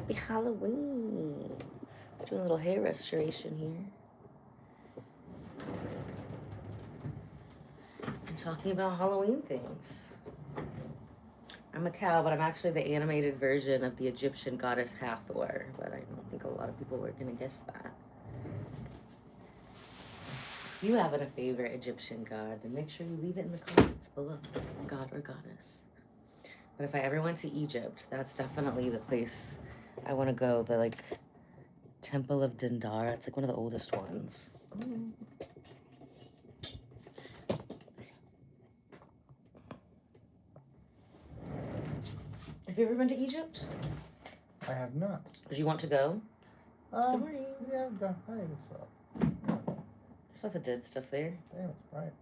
Happy Halloween. Doing a little hair restoration here. I'm talking about Halloween things. I'm a cow, but I'm actually the animated version of the Egyptian goddess Hathor, but I don't think a lot of people were going to guess that. If you have a favorite Egyptian god, then make sure you leave it in the comments below, god or goddess. But if I ever went to Egypt, that's definitely the place I want to go, the like Temple of Dendara. It's like one of the oldest ones. Ooh. Have you ever been to Egypt? I have not. Did you want to go? Good morning. Yeah, go. Hey, what's up? There's lots of dead stuff there. Damn, it's bright.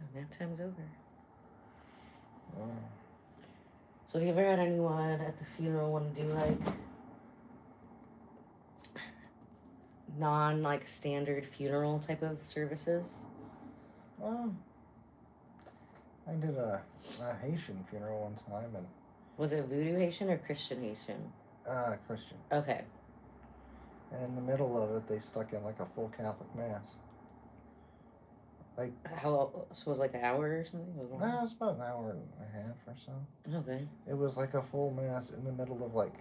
Oh, nap time's over. Oh. So have you ever had anyone at the funeral want to do like non standard funeral type of services? I did a Haitian funeral one time, and was it Voodoo Haitian or Christian Haitian? Christian. Okay. And in the middle of it, they stuck in like a full Catholic mass. Like how? So it was like an hour or something? No, it was about an hour and a half or so. Okay. It was like a full mass in the middle of like,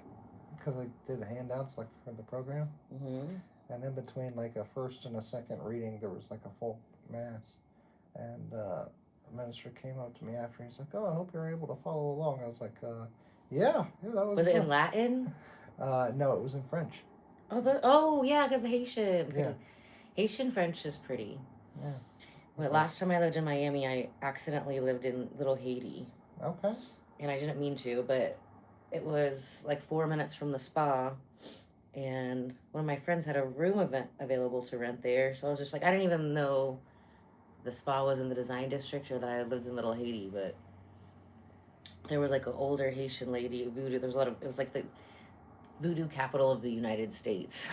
because they did handouts like for the program. Mm-hmm. And in between like a first and a second reading, there was like a full mass. And the minister came up to me after. He's like, "Oh, I hope you're able to follow along." I was like, yeah, that was. Was it in Latin? No, it was in French. Oh, yeah, because the Haitian. Yeah. Haitian French is pretty. Yeah. But last time I lived in Miami, I accidentally lived in Little Haiti. Okay. And I didn't mean to, but it was like 4 minutes from the spa. And one of my friends had a room available to rent there. So I was just like, I didn't even know the spa was in the design district or that I lived in Little Haiti. But there was like an older Haitian lady, voodoo. There was a lot of, it was like the voodoo capital of the United States.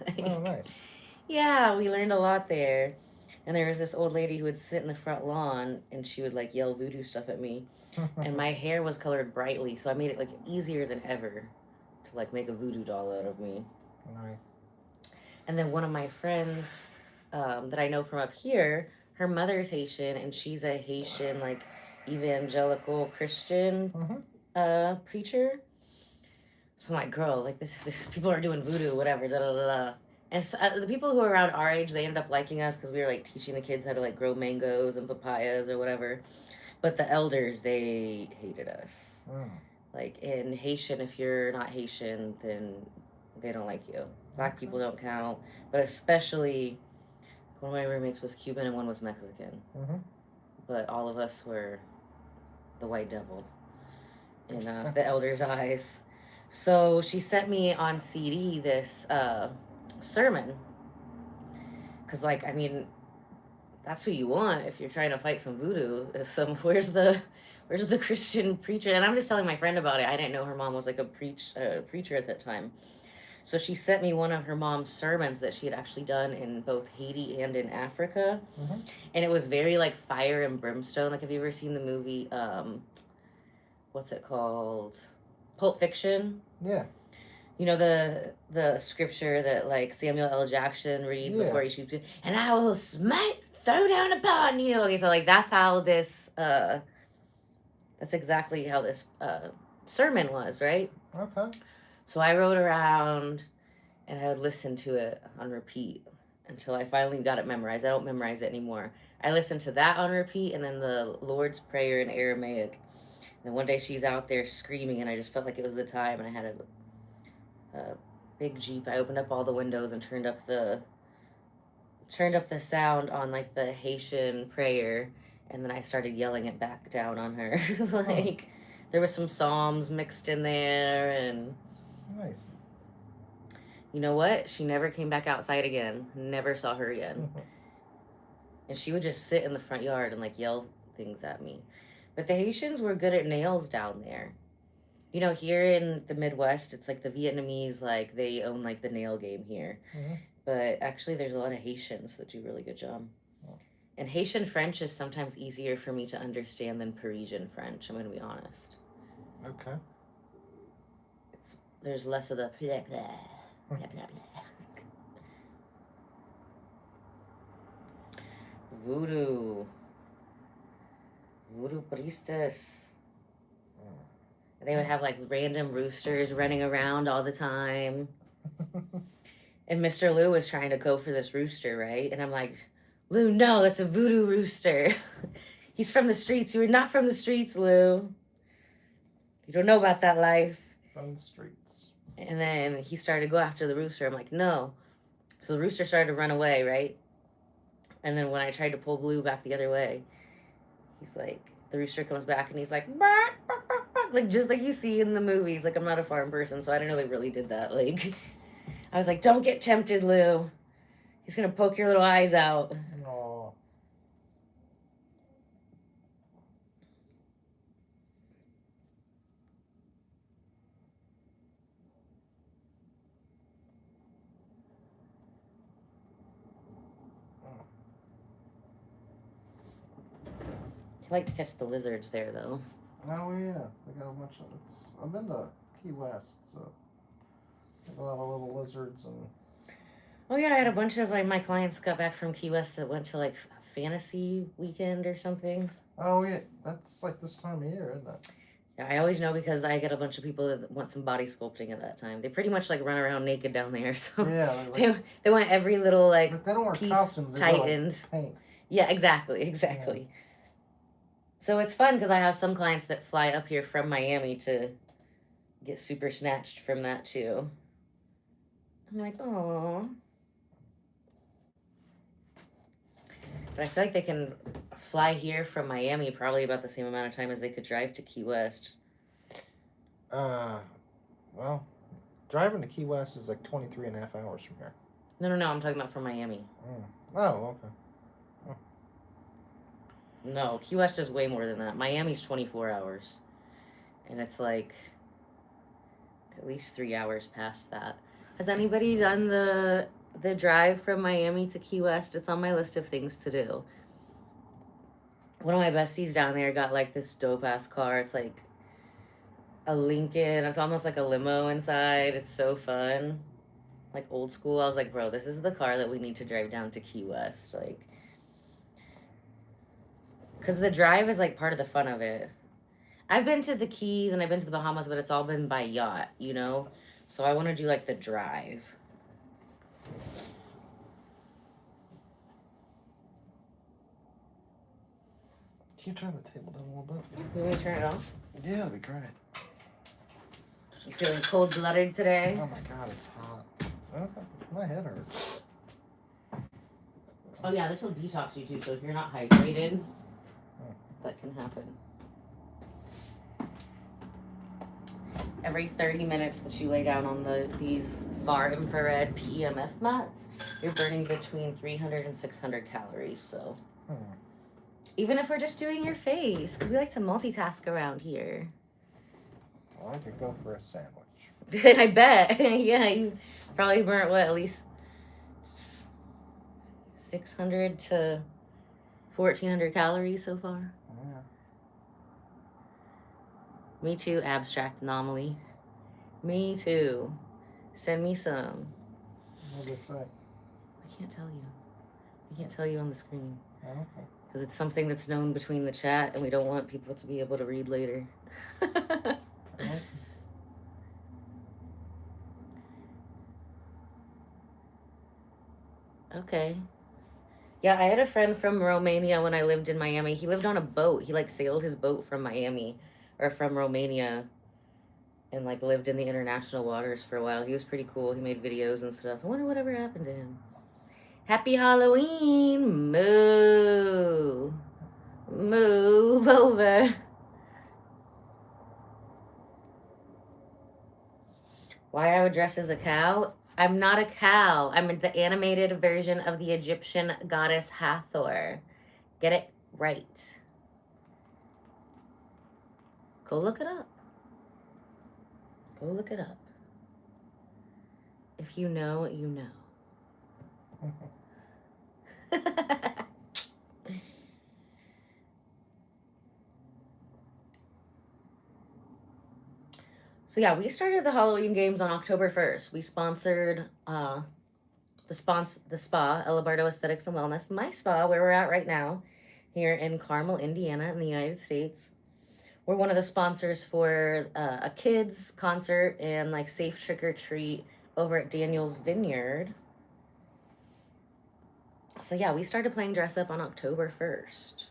Like, oh, nice. Yeah, we learned a lot there. And there was this old lady who would sit in the front lawn and she would like yell voodoo stuff at me. And my hair was colored brightly, so I made it like easier than ever to like make a voodoo doll out of me. Nice. And then one of my friends that I know from up here, her mother's Haitian and she's a Haitian like evangelical Christian preacher. So I'm like, girl, like this people are doing voodoo, whatever, da da da da. And so, the people who are around our age, they ended up liking us because we were like teaching the kids how to like grow mangoes and papayas or whatever. But the elders, they hated us. Like in Haitian, if you're not Haitian, then they don't like you. Black people don't count. But especially, one of my roommates was Cuban and one was Mexican. But all of us were the white devil in the elders' eyes. So she sent me on CD this sermon. Because, like, I mean, that's who you want if you're trying to fight some voodoo. Where's the Christian preacher? And I'm just telling my friend about it. I didn't know her mom was like a preacher at that time. So she sent me one of her mom's sermons that she had actually done in both Haiti and in Africa. And it was very like fire and brimstone. Like, have you ever seen the movie, what's it called? Pulp Fiction? Yeah. You know the scripture that like Samuel L. Jackson reads before he shoots people, and I will throw down upon you. Okay, so like that's how this that's exactly how this sermon was, right? Okay. So I rode around and I would listen to it on repeat until I finally got it memorized. I don't memorize it anymore. I listened to that on repeat and then the Lord's Prayer in Aramaic. And one day she's out there screaming and I just felt like it was the time, and I had a big Jeep. I opened up all the windows and turned up the sound on like the Haitian prayer, and then I started yelling it back down on her. Like there was some psalms mixed in there, and nice. You know what? She never came back outside again. Never saw her again. And she would just sit in the front yard and like yell things at me. But the Haitians were good at nails down there. You know, here in the Midwest, it's like the Vietnamese, like, they own, like, the nail game here. But actually, there's a lot of Haitians that do a really good job. And Haitian French is sometimes easier for me to understand than Parisian French, I'm going to be honest. Okay. there's less of the blah, blah, blah, blah, blah. Voodoo priestess. They would have like random roosters running around all the time. And Mr. Lou was trying to go for this rooster, right? And I'm like, Lou, no, that's a voodoo rooster. He's from the streets. You are not from the streets, Lou. You don't know about that life. From the streets. And then he started to go after the rooster. I'm like, no. So the rooster started to run away, right? And then when I tried to pull Blue back the other way, he's like, the rooster comes back and he's like, bark, bark, bark, bark, like just like you see in the movies. Like, I'm not a farm person, so I didn't know they really did that. Like, I was like, don't get tempted, Lou. He's gonna poke your little eyes out. Aww. I like to catch the lizards there, though. Oh yeah, they got a bunch of. I've been to Key West, so they have a lot of little lizards and. Oh yeah, I had a bunch of like my clients got back from Key West that went to like fantasy weekend or something. Oh yeah, that's like this time of year, isn't it? Yeah, I always know because I get a bunch of people that want some body sculpting at that time. They pretty much like run around naked down there, so Yeah, like, they want every little like they don't wear piece costumes. They tightened. wear, like, paint. Yeah, exactly. Yeah. So it's fun because I have some clients that fly up here from Miami to get super snatched from that too. I'm like, oh. But I feel like they can fly here from Miami probably about the same amount of time as they could drive to Key West. Well, driving to Key West is like 23 and a half hours from here. No, I'm talking about from Miami. Oh, okay. Oh. No, Key West is way more than that. Miami's 24 hours. And it's like at least 3 hours past that. Has anybody done the drive from Miami to Key West? It's on my list of things to do. One of my besties down there got like this dope ass car. It's like a Lincoln. It's almost like a limo inside. It's so fun. Like old school. I was like, bro, this is the car that we need to drive down to Key West. Like, because the drive is like part of the fun of it. I've been to the Keys and I've been to the Bahamas, but it's all been by yacht, you know? So I want to do like the drive. Can you turn the table down a little bit? You want me to turn it off? Yeah, that'd be great. You feeling cold-blooded today? Oh my god, it's hot. My head hurts. Oh yeah, this will detox you too, so if you're not hydrated, that can happen. Every 30 minutes that you lay down on these far infrared PEMF mats, you're burning between 300 and 600 calories, so. Even if we're just doing your face, because we like to multitask around here. Well, I could go for a sandwich. I bet. Yeah, you probably burnt, what, at least 600 to 1,400 calories so far? Yeah. Me too, abstract anomaly. Me too. Send me some. What did it say? I can't tell you. I can't tell you on the screen. Oh, okay. Because it's something that's known between the chat and we don't want people to be able to read later. Okay. Yeah, I had a friend from Romania when I lived in Miami. He lived on a boat. He like sailed his boat from Miami or from Romania and like lived in the international waters for a while. He was pretty cool. He made videos and stuff. I wonder whatever happened to him. Happy Halloween! Moo! Move over. Why I would dress as a cow? I'm not a cow. I'm the animated version of the Egyptian goddess Hathor. Get it right. Go look it up. Go look it up. If you know, you know. So yeah, we started the Halloween games on October 1st. We sponsored the spa, Ella Bardo Esthetics and Wellness, my spa, where we're at right now, here in Carmel, Indiana, in the United States. We're one of the sponsors for a kids concert and like safe trick or treat over at Daniel's Vineyard. So yeah, we started playing dress up on October 1st.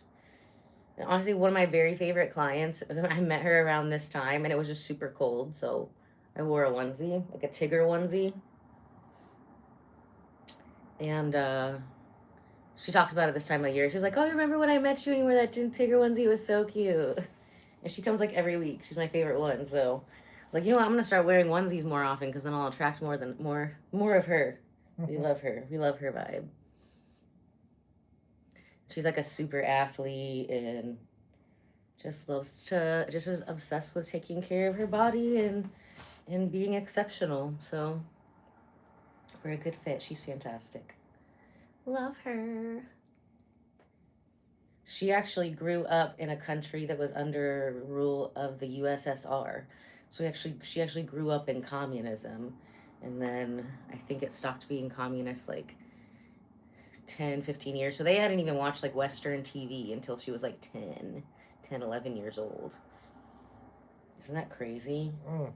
And honestly, one of my very favorite clients, I met her around this time and it was just super cold. So I wore a onesie, like a Tigger onesie. And she talks about it this time of year. She was like, "Oh, remember when I met you and you wore that Tigger onesie? It was so cute." And she comes like every week. She's my favorite one. So I was like, you know what? I'm gonna start wearing onesies more often because then I'll attract more of her. We love her. We love her vibe. She's like a super athlete and just is obsessed with taking care of her body and being exceptional. So we're a good fit. She's fantastic. Love her. She actually grew up in a country that was under rule of the USSR. So she actually grew up in communism. And then I think it stopped being communist like 10, 15 years. So they hadn't even watched like Western TV until she was like 10, 11 years old. Isn't that crazy? Mm.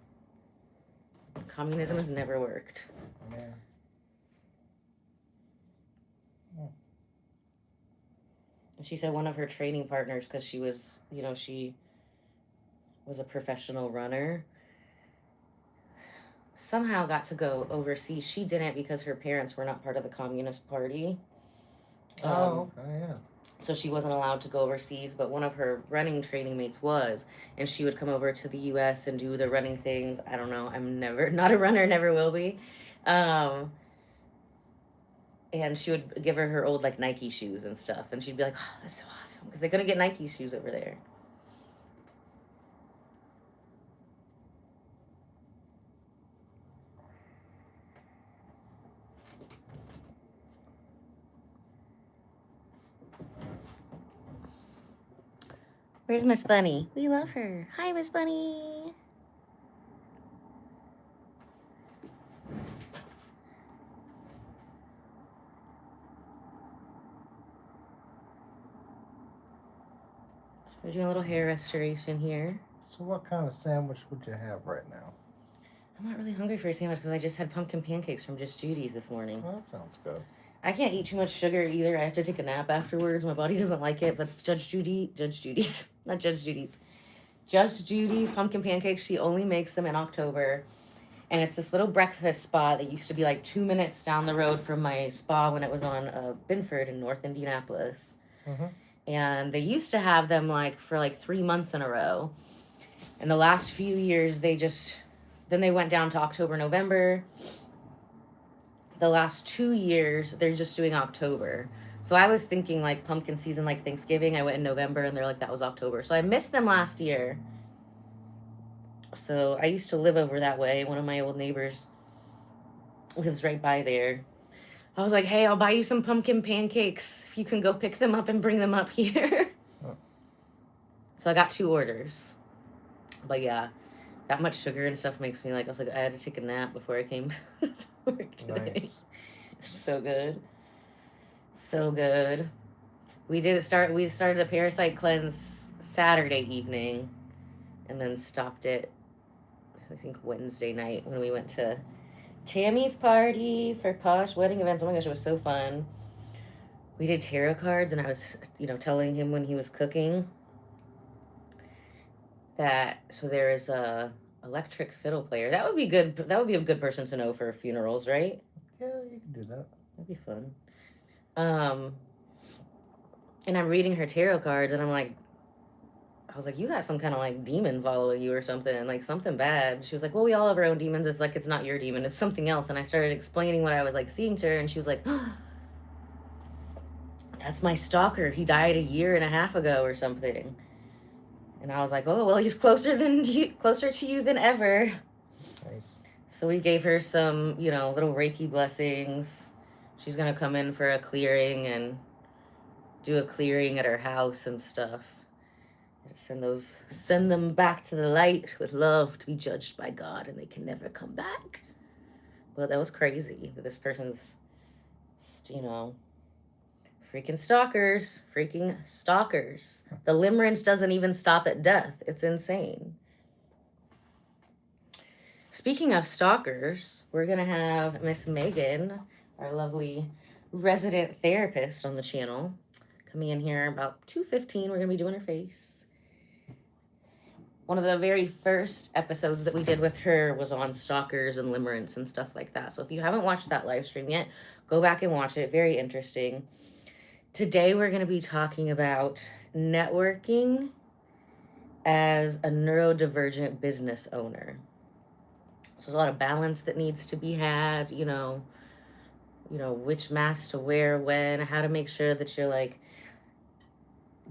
Communism has never worked. Yeah. She said one of her training partners, because she was a professional runner, somehow got to go overseas. She didn't because her parents were not part of the Communist Party. Okay, yeah. So she wasn't allowed to go overseas, but one of her running training mates was, and she would come over to the U.S. and do the running things. I don't know. I'm not a runner, never will be. And she would give her old like Nike shoes and stuff, and she'd be like, "Oh, that's so awesome," because they're gonna get Nike shoes over there. Where's Miss Bunny? We love her. Hi, Miss Bunny. We're doing a little hair restoration here. So what kind of sandwich would you have right now? I'm not really hungry for a sandwich because I just had pumpkin pancakes from Just Judy's this morning. Well, that sounds good. I can't eat too much sugar either. I have to take a nap afterwards. My body doesn't like it, but Just Judy's pumpkin pancakes, she only makes them in October. And it's this little breakfast spot that used to be like 2 minutes down the road from my spa when it was on Binford in North Indianapolis. Mm-hmm. And they used to have them like for like 3 months in a row. And the last few years, then they went down to October, November. The last 2 years, they're just doing October. So I was thinking like pumpkin season, like Thanksgiving. I went in November and they're like, that was October. So I missed them last year. So I used to live over that way. One of my old neighbors lives right by there. I was like, hey, I'll buy you some pumpkin pancakes if you can go pick them up and bring them up here. Oh. So I got 2 orders. But yeah, that much sugar and stuff makes me like, I was like, I had to take a nap before I came to work today. Nice. So good. So good. We started a parasite cleanse Saturday evening and then stopped it, I think, Wednesday night when we went to Tammy's party for Posh wedding events. Oh my gosh, it was so fun. We did tarot cards and I was, telling him when he was cooking that, so there is a electric fiddle player. That would be good. That would be a good person to know for funerals, right? Yeah, you can do that. That'd be fun. And I'm reading her tarot cards and I was like, you got some kind of like demon following you or something, like something bad. She was like, well, we all have our own demons. It's like, it's not your demon, it's something else. And I started explaining what I was like seeing to her, and she was like, oh, that's my stalker. He died 1.5 years ago or something. And I was like, oh, well, he's closer to you than ever. Nice. So we gave her some, little Reiki blessings. She's going to come in for a clearing and do a clearing at her house and stuff. Send them back to the light with love to be judged by God, and they can never come back. But that was crazy that this person's, freaking stalkers. The limerence doesn't even stop at death. It's insane. Speaking of stalkers, we're going to have Miss Megan, our lovely resident therapist on the channel, coming in here about 2:15. We're going to be doing her face. One of the very first episodes that we did with her was on stalkers and limerence and stuff like that. So if you haven't watched that live stream yet, go back and watch it. Very interesting. Today we're going to be talking about networking as a neurodivergent business owner. So there's a lot of balance that needs to be had, which mask to wear when, how to make sure that you're like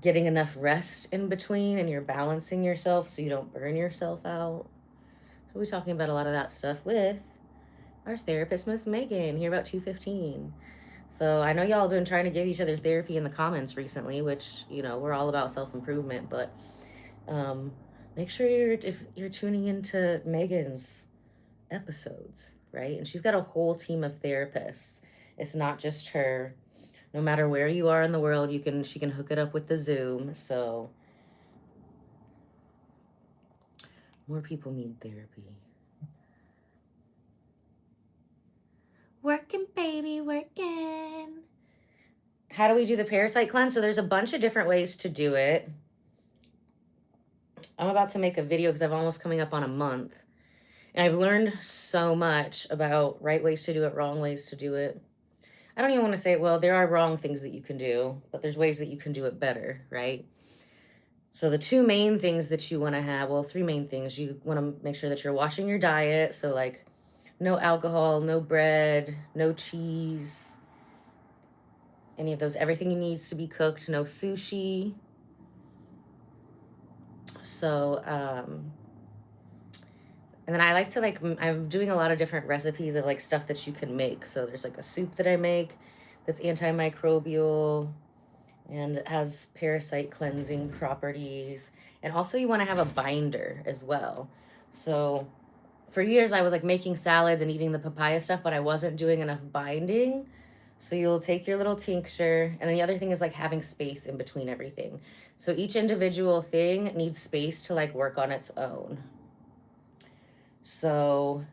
getting enough rest in between and you're balancing yourself so you don't burn yourself out. So we're talking about a lot of that stuff with our therapist, Miss Megan, here about 2:15. So I know y'all have been trying to give each other therapy in the comments recently, which, we're all about self-improvement, but make sure if you're tuning into Megan's episodes, right? And she's got a whole team of therapists. It's not just her. No matter where you are in the world, she can hook it up with the Zoom. So more people need therapy. Working, baby, working. How do we do the parasite cleanse? So there's a bunch of different ways to do it. I'm about to make a video because I'm almost coming up on a month. And I've learned so much about right ways to do it, wrong ways to do it. I don't even want to say, well, there are wrong things that you can do, but there's ways that you can do it better, right? So the two main things that you want to have, well, three main things. You want to make sure that you're watching your diet. So like no alcohol, no bread, no cheese, any of those. Everything needs to be cooked, no sushi. So, and then I like to I'm doing a lot of different recipes of like stuff that you can make. So there's like a soup that I make that's antimicrobial and it has parasite cleansing properties. And also you want to have a binder as well. So for years I was like making salads and eating the papaya stuff, but I wasn't doing enough binding. So you'll take your little tincture, and then the other thing is like having space in between everything. So each individual thing needs space to like work on its own. So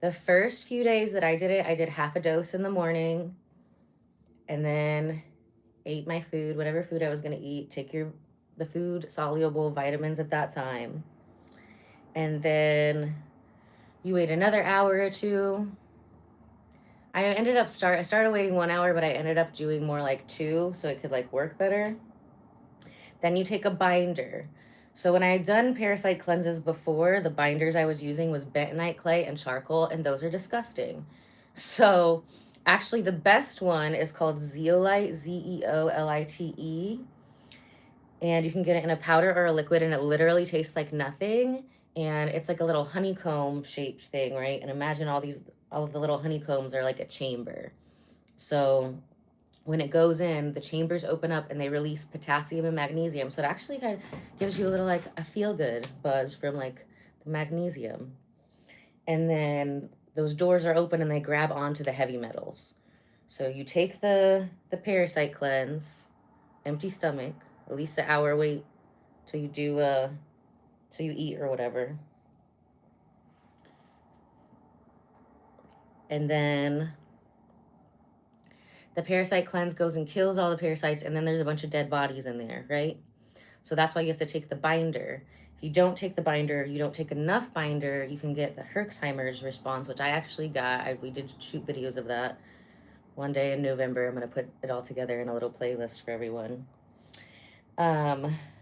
the first few days that I did it, I did half a dose in the morning and then ate my food, whatever food I was going to eat. Take the food soluble vitamins at that time. And then you wait another hour or two. I started waiting 1 hour, but I ended up doing more like 2 so it could like work better. Then you take a binder. So when I had done parasite cleanses before, the binders I was using was bentonite clay and charcoal, and those are disgusting. So actually the best one is called zeolite, Zeolite. And you can get it in a powder or a liquid, and it literally tastes like nothing. And it's like a little honeycomb shaped thing, right? And imagine all of the little honeycombs are like a chamber. So when it goes in, the chambers open up and they release potassium and magnesium. So it actually kind of gives you a little like a feel-good buzz from like the magnesium. And then those doors are open and they grab onto the heavy metals. So you take the parasite cleanse, empty stomach, at least an hour wait till you eat or whatever. And then the parasite cleanse goes and kills all the parasites, and then there's a bunch of dead bodies in there, right? So that's why you have to take the binder. If you don't take the binder, you don't take enough binder, you can get the Herxheimer's response, which I actually got. We did shoot videos of that one day in November. I'm going to put it all together in a little playlist for everyone.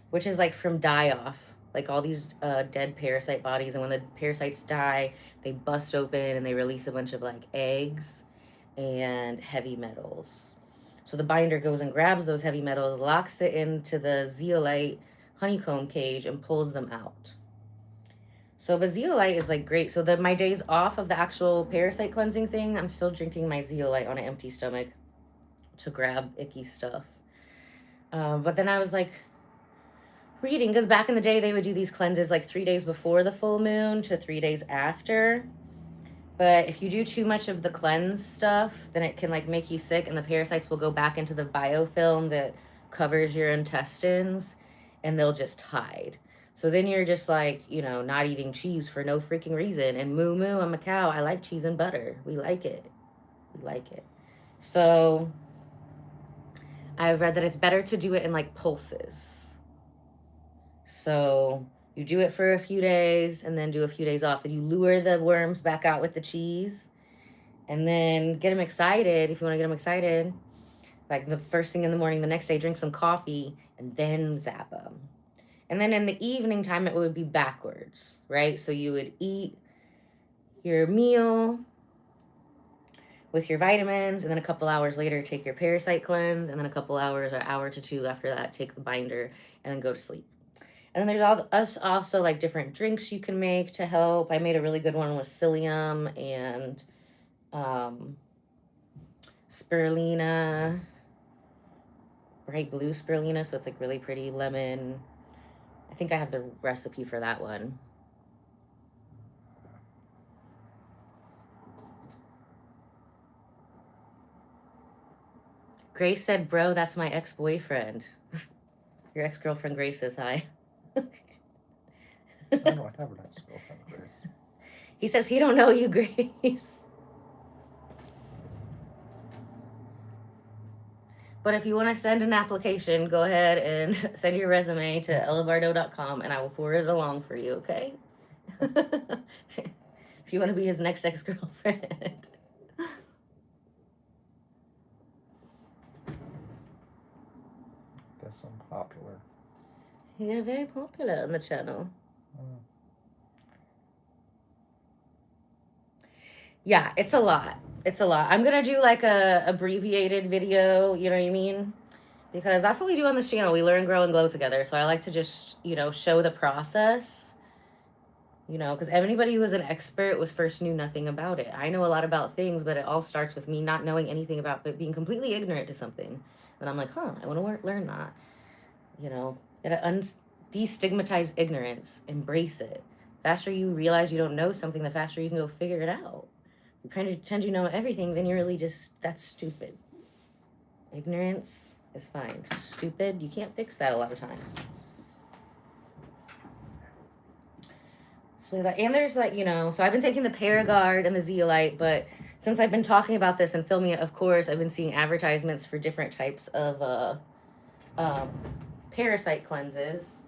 Which is like from die-off, like all these dead parasite bodies. And when the parasites die, they bust open and they release a bunch of like eggs and heavy metals. So the binder goes and grabs those heavy metals, locks it into the zeolite honeycomb cage, and pulls them out. So but zeolite is like great. So my days off of the actual parasite cleansing thing, I'm still drinking my zeolite on an empty stomach to grab icky stuff. But then I was like, reading, because back in the day, they would do these cleanses like 3 days before the full moon to 3 days after. But if you do too much of the cleanse stuff, then it can like make you sick, and the parasites will go back into the biofilm that covers your intestines, and they'll just hide. So then you're just like, you know, not eating cheese for no freaking reason. And moo moo, I'm a cow. I like cheese and butter. We like it. We like it. So I've read that it's better to do it in like pulses. So you do it for a few days and then do a few days off. Then you lure the worms back out with the cheese and then get them excited. If you want to get them excited, like the first thing in the morning, the next day, drink some coffee and then zap them. And then in the evening time, it would be backwards, right? So you would eat your meal with your vitamins, and then a couple hours later, take your parasite cleanse, and then a couple hours or hour to two after that, take the binder, and then go to sleep. And then there's also like different drinks you can make to help. I made a really good one with psyllium and spirulina, bright blue spirulina, so it's like really pretty lemon. I think I have the recipe for that one. Grace said, bro, that's my ex-boyfriend. Your ex-girlfriend Grace says hi. I don't have an ex-girlfriend, Grace. He says he don't know you, Grace. But if you want to send an application, go ahead and send your resume to ellabardo.com and I will forward it along for you, okay? If you want to be his next ex-girlfriend. Guess I'm popular. You're very popular on the channel. Yeah, it's a lot. It's a lot. I'm going to do like a abbreviated video, you know what I mean? Because that's what we do on this channel. We learn, grow, and glow together. So I like to just, you know, show the process, you know, because anybody who is an expert was first knew nothing about it. I know a lot about things, but it all starts with me not knowing anything about it, being completely ignorant to something. And I'm like, I want to learn that. You know, you gotta destigmatize ignorance, embrace it. The faster you realize you don't know something, the faster you can go figure it out. You pretend you know everything, then you're really that's stupid. Ignorance is fine. Stupid, you can't fix that a lot of times. And there's like, you know, so I've been taking the Paragard and the Zeolite, but since I've been talking about this and filming it, of course, I've been seeing advertisements for different types of parasite cleanses.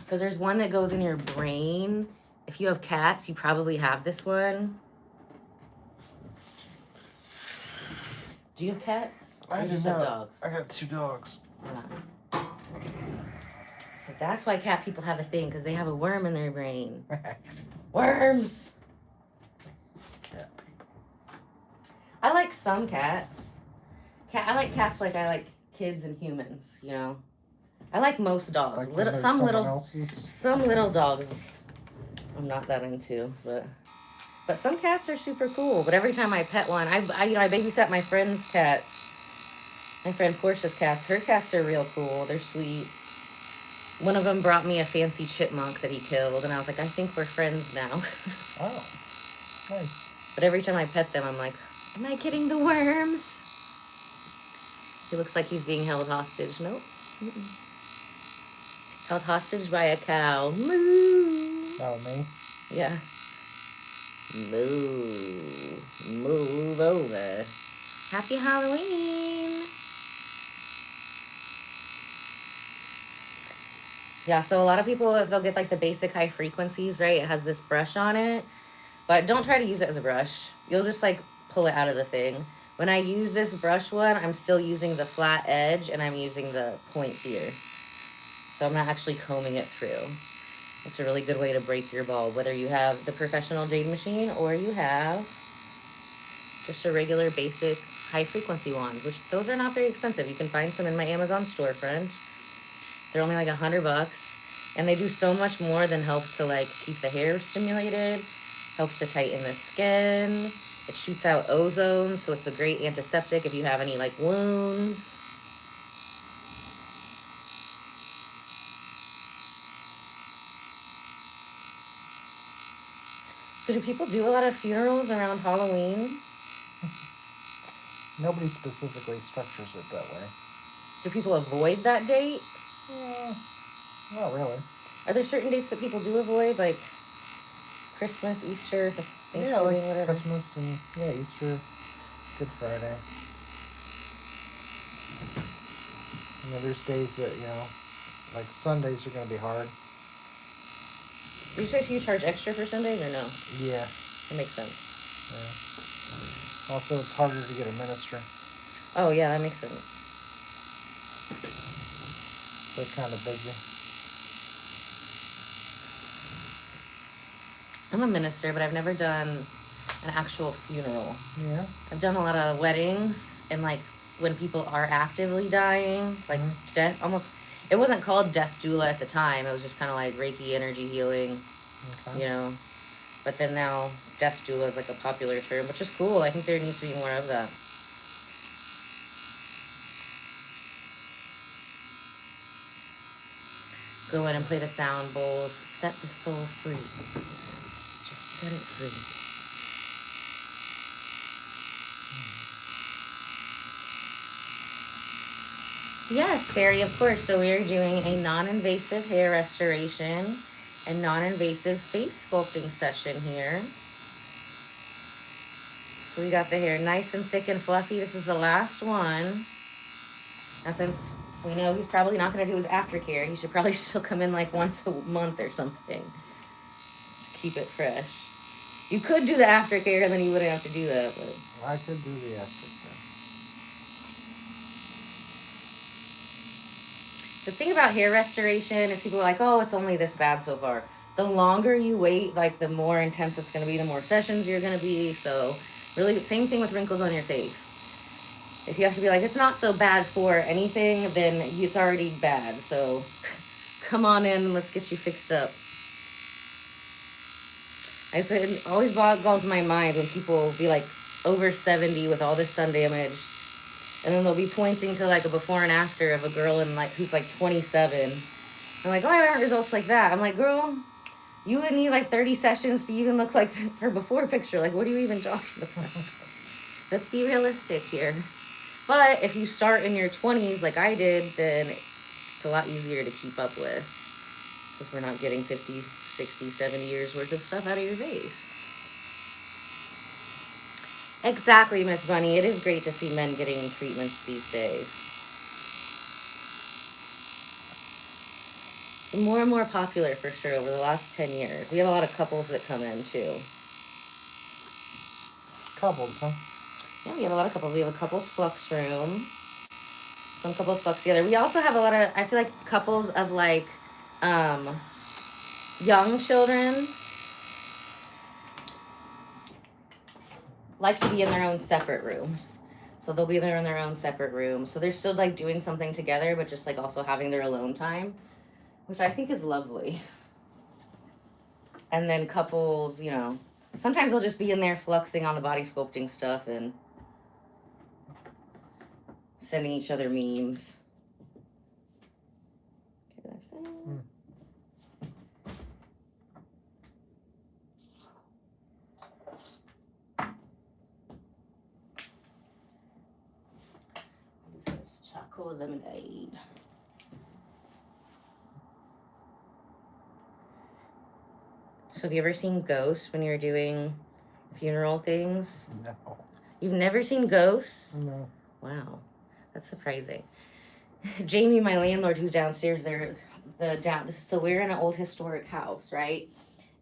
Because there's one that goes in your brain. If you have cats, you probably have this one. Do you have cats? I just have dogs. I got 2 dogs. Yeah. So that's why cat people have a thing, because they have a worm in their brain. Worms! Cat people. I like some cats. I like cats like I like kids and humans, you know? I like most dogs. Like Some little dogs I'm not that into, but some cats are super cool. But every time I pet one, I babysat my friend's cats. My friend Portia's cats. Her cats are real cool. They're sweet. One of them brought me a fancy chipmunk that he killed, and I was like, I think we're friends now. Oh, nice. But every time I pet them, I'm like, am I getting the worms? He looks like he's being held hostage. Nope. Held hostage by a cow. Moo. Oh, me? Yeah. Move over. Happy Halloween. Yeah, so a lot of people, if they'll get like the basic high frequencies, right? It has this brush on it, but don't try to use it as a brush. You'll just like pull it out of the thing. When I use this brush one, I'm still using the flat edge and I'm using the point here. So I'm not actually combing it through. It's a really good way to break your bulb, whether you have the professional jade machine or you have just a regular basic high frequency wand, which those are not very expensive. You can find some in my Amazon storefront. They're only like $100, and they do so much more than help to like keep the hair stimulated, helps to tighten the skin. It shoots out ozone, so it's a great antiseptic if you have any like wounds. So do people do a lot of funerals around Halloween? Nobody specifically structures it that way. Do people avoid that date? Not really. Are there certain dates that people do avoid, like Christmas, Easter, Thanksgiving, Yeah, like whatever? Christmas and Easter, Good Friday. There's days that, like Sundays are going to be hard. Did you say you charge extra for Sundays or no? Yeah. That makes sense. Yeah. Also, it's harder to get a minister. Oh, yeah, that makes sense. They're kind of busy. I'm a minister, but I've never done an actual funeral. Yeah. I've done a lot of weddings and like when people are actively dying, like death, almost, it wasn't called death doula at the time. It was just kind of like Reiki energy healing, but then now death doula is like a popular term, which is cool. I think there needs to be more of that. Go in and play the sound bowls. Set the soul free. Just set it free. Yes, Terry, of course. So we are doing a non-invasive hair restoration and non-invasive face sculpting session here. So we got the hair nice and thick and fluffy. This is the last one. Now, since we know he's probably not going to do his aftercare, he should probably still come in like once a month or something. Keep it fresh. You could do the aftercare and then you wouldn't have to do that. But I could do the aftercare. The thing about hair restoration is people are like, oh, it's only this bad so far. The longer you wait, like the more intense it's going to be, the more sessions you're going to be. So really, same thing with wrinkles on your face. If you have to be like, it's not so bad for anything, then it's already bad. So come on in and let's get you fixed up. I said, it always boggles my mind when people be like over 70 with all this sun damage. And then they'll be pointing to like a before and after of a girl in like who's like 27. I'm like, oh, I want results like that. I'm like, girl, you would need like 30 sessions to even look like her before picture. Like, what are you even talking about? Let's be realistic here. But if you start in your 20s like I did, then it's a lot easier to keep up with. Because we're not getting 50, 60, 70 years worth of stuff out of your face. Exactly, Miss Bunny. It is great to see men getting treatments these days. More and more popular for sure over the last 10 years. We have a lot of couples that come in too. Couples, huh? Yeah, we have a lot of couples. We have a couples flux room. Some couples flux together. We also have a lot of, I feel like, couples of like young children like to be in their own separate rooms. So they'll be there in their own separate room. So they're still like doing something together, but just like also having their alone time, which I think is lovely. And then couples, sometimes they'll just be in there fluxing on the body sculpting stuff and sending each other memes. Okay, that's that. This is chocolate lemonade. So have you ever seen ghosts when you're doing funeral things? No. You've never seen ghosts? No. Wow, that's surprising. Jamie, my landlord, who's downstairs there, so we're in an old historic house, right?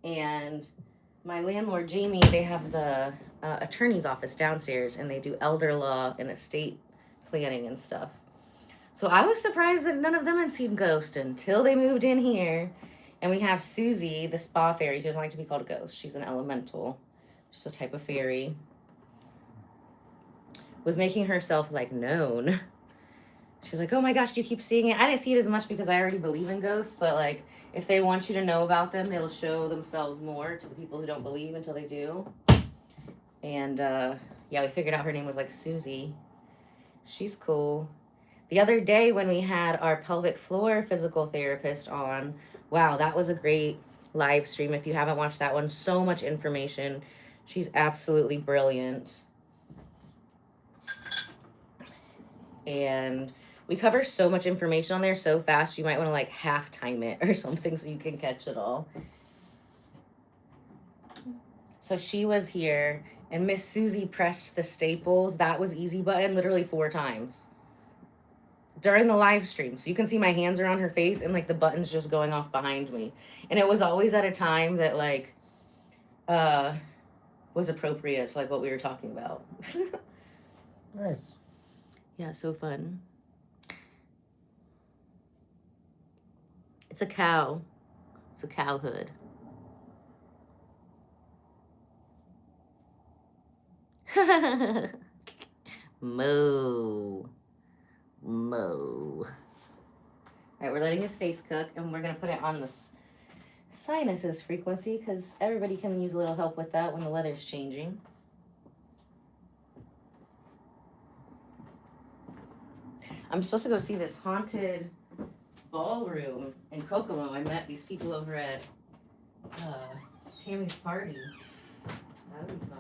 And my landlord, Jamie, they have the attorney's office downstairs, and they do elder law and estate planning and stuff. So I was surprised that none of them had seen ghosts until they moved in here. And we have Susie, the spa fairy. She doesn't like to be called a ghost. She's an elemental. She's a type of fairy. Was making herself like known. She was like, oh my gosh, do you keep seeing it? I didn't see it as much because I already believe in ghosts. But like, if they want you to know about them, they'll show themselves more to the people who don't believe until they do. And we figured out her name was like Susie. She's cool. The other day when we had our pelvic floor physical therapist on, wow, that was a great live stream. If you haven't watched that one, so much information. She's absolutely brilliant. And we cover so much information on there so fast, you might want to like half time it or something so you can catch it all. So she was here, and Miss Susie pressed the staples, that was easy button, literally 4 times during the live stream. So you can see my hands are on her face and like the button's just going off behind me. And it was always at a time that like was appropriate to like what we were talking about. Nice. Yeah, so fun. It's a cow. It's a cow hood. Moo. Moo. All right, we're letting his face cook, and we're going to put it on the sinuses frequency because everybody can use a little help with that when the weather's changing. I'm supposed to go see this haunted ballroom in Kokomo. I met these people over at Tammy's party. That would be fun.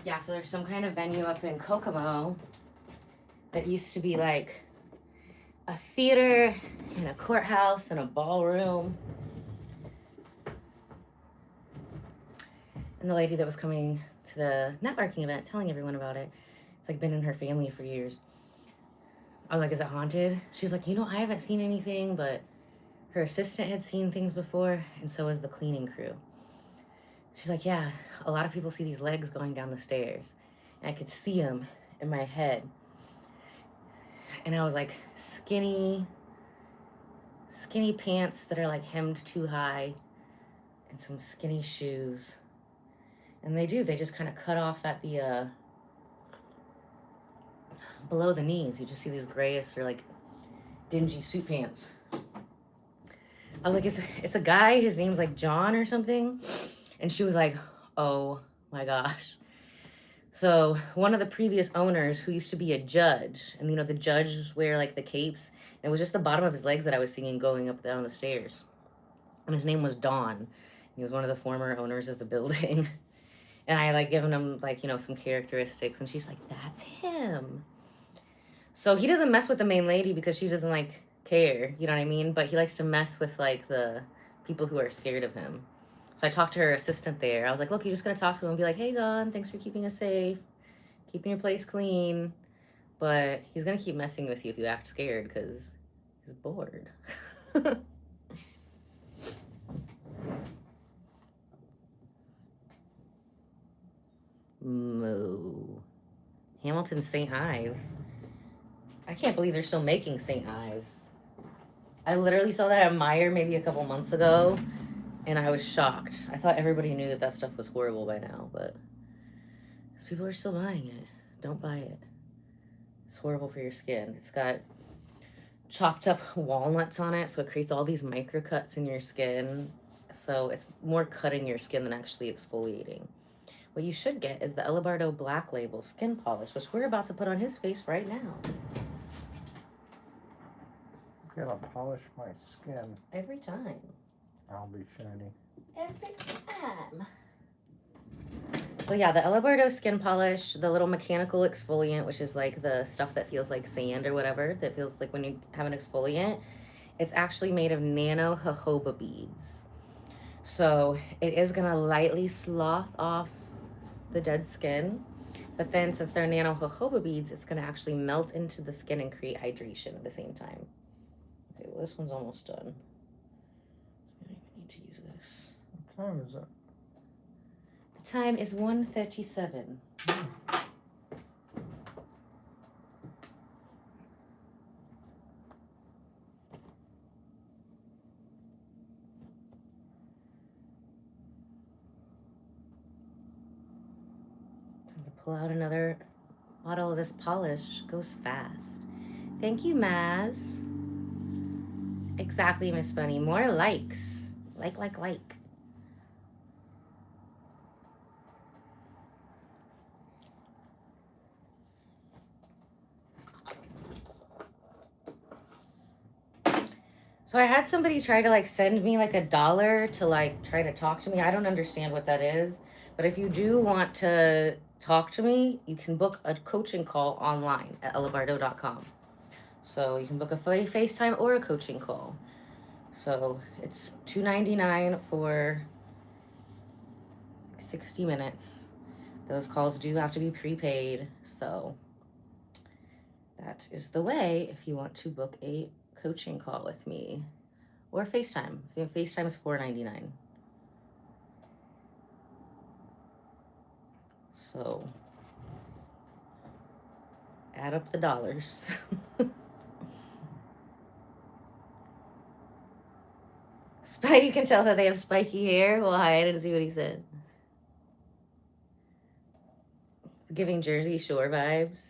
Yeah, so there's some kind of venue up in Kokomo that used to be like a theater and a courthouse and a ballroom. And the lady that was coming to the networking event telling everyone about it, it's like been in her family for years. I was like, is it haunted? She's like, I haven't seen anything, but her assistant had seen things before, and so has the cleaning crew. She's like, yeah, a lot of people see these legs going down the stairs. And I could see them in my head. And I was like, skinny pants that are like hemmed too high and some skinny shoes. And they just kind of cut off at the, below the knees. You just see these grayish or like dingy suit pants. I was like, it's a guy, his name's like John or something. And she was like, oh my gosh. So one of the previous owners who used to be a judge, and the judges wear like the capes, and it was just the bottom of his legs that I was seeing going up down the stairs. And his name was Don. He was one of the former owners of the building. And I like given him like, some characteristics, and she's like, that's him. So he doesn't mess with the main lady because she doesn't like care, you know what I mean? But he likes to mess with like the people who are scared of him. So I talked to her assistant there. I was like, look, you just got to talk to him and be like, hey, Don, thanks for keeping us safe, keeping your place clean. But he's going to keep messing with you if you act scared because he's bored. Moo. Hamilton St. Ives. I can't believe they're still making St. Ives. I literally saw that at Meijer maybe a couple months ago. And I was shocked. I thought everybody knew that stuff was horrible by now, but people are still buying it. Don't buy it. It's horrible for your skin. It's got chopped up walnuts on it, so it creates all these microcuts in your skin. So it's more cutting your skin than actually exfoliating. What you should get is the Ella Bardo Black Label Skin Polish, which we're about to put on his face right now. I'm gonna polish my skin. Every time. I'll be shiny. Every time. So yeah, the Ella Bardo skin polish, the little mechanical exfoliant, which is like the stuff that feels like sand or whatever, that feels like when you have an exfoliant, it's actually made of nano jojoba beads. So it is gonna lightly slough off the dead skin, but then since they're nano jojoba beads, it's gonna actually melt into the skin and create hydration at the same time. Okay, well this one's almost done. I don't even need to use this. What time is it? The time is 1:37. Pull out another bottle of this polish. Goes fast. Thank you, Maz. Exactly, Miss Bunny. More likes. Like. So I had somebody try to like send me like $1 to like try to talk to me. I don't understand what that is. But if you do want to talk to me, you can book a coaching call online at ellabardo.com. So you can book a FaceTime or a coaching call. So it's $2.99 for 60 minutes. Those calls do have to be prepaid. So that is the way if you want to book a coaching call with me. Or FaceTime. FaceTime is $4.99. So add up the dollars. You can tell that they have spiky hair. Well, hi, I didn't see what he said. It's giving Jersey Shore vibes.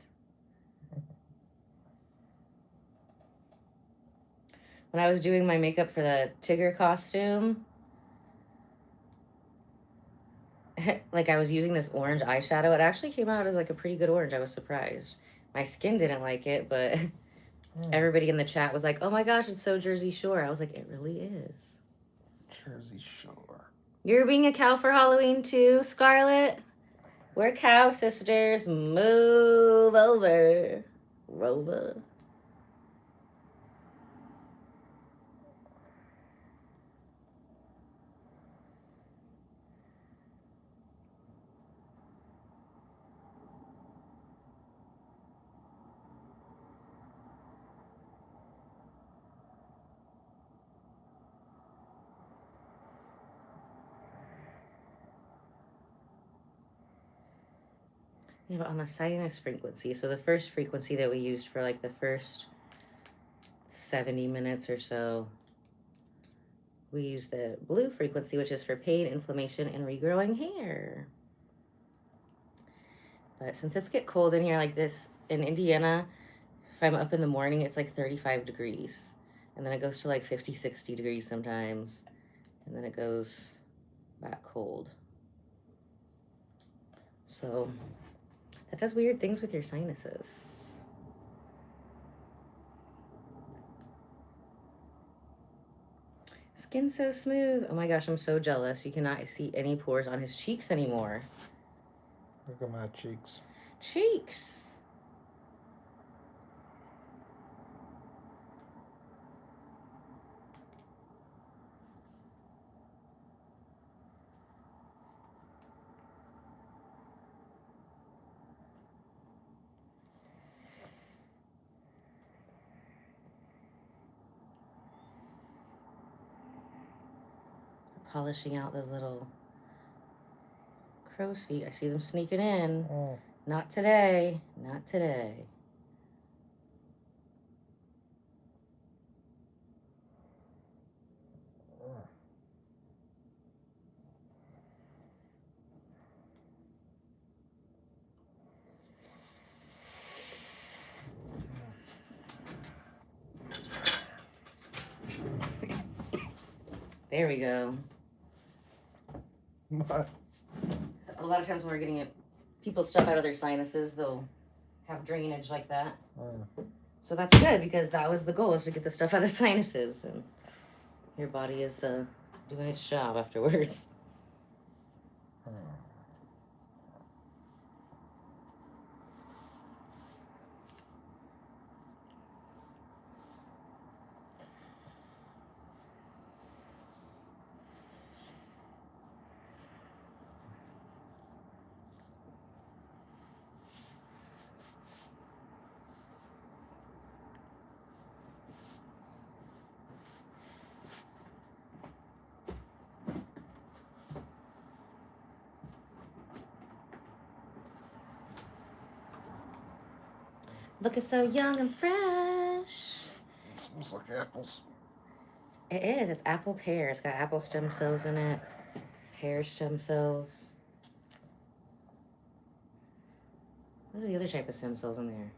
When I was doing my makeup for the Tigger costume, like I was using this orange eyeshadow. It actually came out as like a pretty good orange. I was surprised. My skin didn't like it, but everybody in the chat was like, oh my gosh, it's so Jersey Shore. I was like, it really is. Jersey Shore. You're being a cow for Halloween too, Scarlett? We're cow sisters. Move over. Rover. Yeah, but on the sinus frequency, so the first frequency that we used for like the first 70 minutes or so, we use the blue frequency, which is for pain, inflammation, and regrowing hair. But since it's get cold in here like this, in Indiana, if I'm up in the morning, it's like 35 degrees. And then it goes to like 50, 60 degrees sometimes. And then it goes back cold. So that does weird things with your sinuses. Skin so smooth. Oh my gosh, I'm so jealous. You cannot see any pores on his cheeks anymore. Look at my cheeks. Cheeks. Polishing out those little crow's feet. I see them sneaking in. Not today. Not today. There we go. What? So a lot of times when we're getting people stuff out of their sinuses, they'll have drainage like that. So that's good because that was the goal, is to get the stuff out of sinuses. And your body is doing its job afterwards. Looking so young and fresh. It smells like apples. It is. It's apple pear. It's got apple stem cells in it. Pear stem cells. What are the other type of stem cells in there?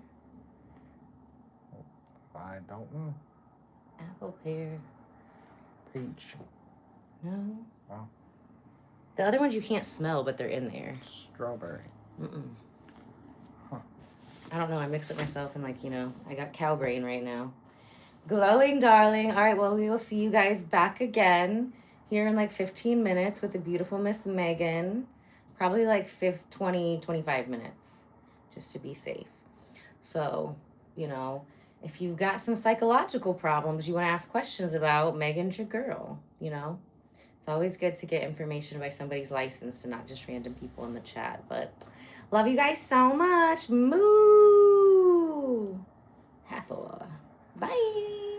I don't know. Apple pear. Peach. No. Wow. The other ones you can't smell, but they're in there. Strawberry. I don't know. I mix it myself and I got cow brain right now. Glowing, darling. All right, well, we will see you guys back again here in 15 minutes with the beautiful Miss Megan. Probably 25 minutes just to be safe. So, if you've got some psychological problems you want to ask questions about, Megan's your girl, It's always good to get information by somebody's licensed and not just random people in the chat. But love you guys so much. Moo! Hathor. Bye.